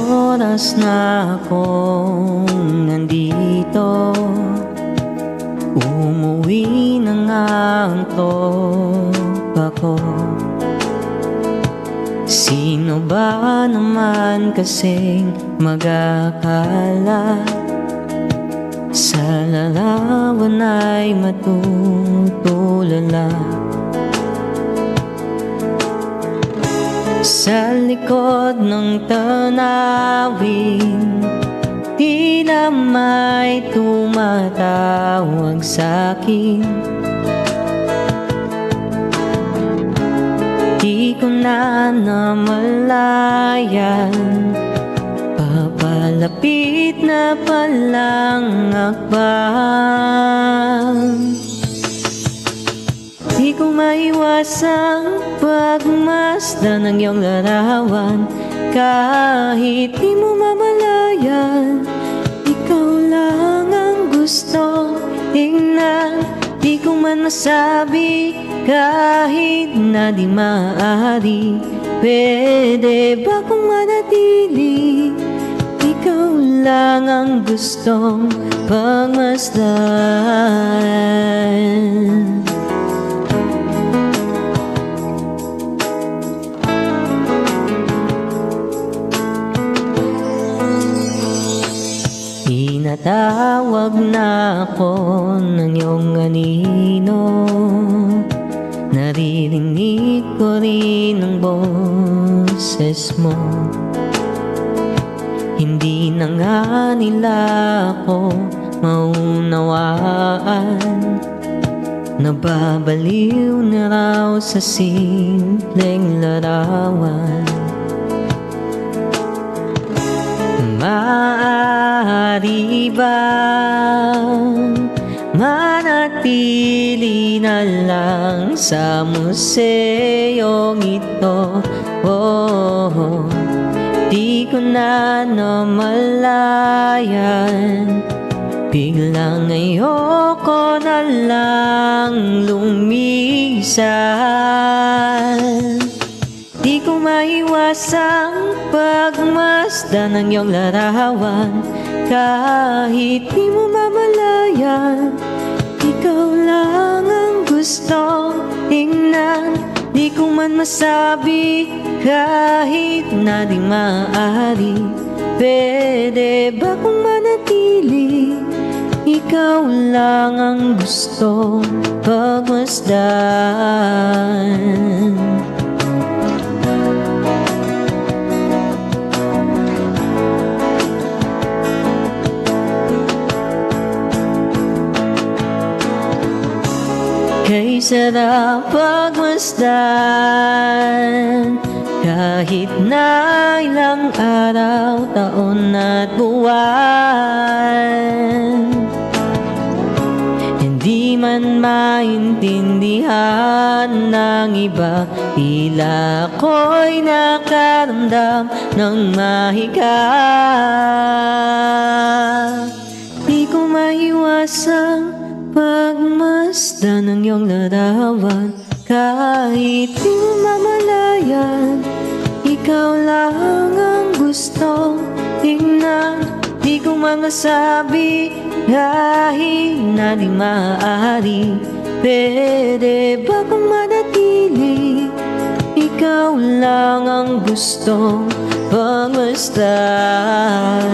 oras na akong nandito, umuwi na nga ang tropa ko. Sino ba naman kasing mag-akala sa larawan ay matutulala? Sa likod ng tanawin, tila may tumatawag sa'kin. Di ko na namalayan, papalapit na palang akbang. Di ko maiwasang pagmasdan ng iyong larawan. Kahit di mo mamalayan, ikaw lang ang gusto tingnan. Di ko man masabi kahit na di maaari, pwede ba kung manatili? Ikaw lang ang gustong pagmasdan. Tinatawag na ako ng iyong anino, naririnig ko rin ang boses mo. Hindi na nga nila ako maunawaan, nababaliw na raw sa simpleng larawan. Maaari bang manatili na lang sa museyong ito? Oh, di ko na namalayan, biglang ayoko na lang lumisan. Di ko maiwasang pagmasdan ng iyong larawan. Kahit di mo mamalayan, ikaw lang ang gusto tingnan. Di ko man masabi kahit na di maaari, pwede ba kung manatili? Ikaw lang ang gusto pagmasdan. Kay sarap pagmasdan, kahit na ilang araw, taon at buwan. Hindi man maintindihan ng iba, tila ako'y nakaramdam ng mahiga. Di ko maiwasang pagmasdan ng iyong larawan. Kahit di mo mamalayan, ikaw lang ang gustong tingnan. Di ko man masabi kahit na di maaari, pwede ba kung manatili? Ikaw lang ang gustong pagmasdan.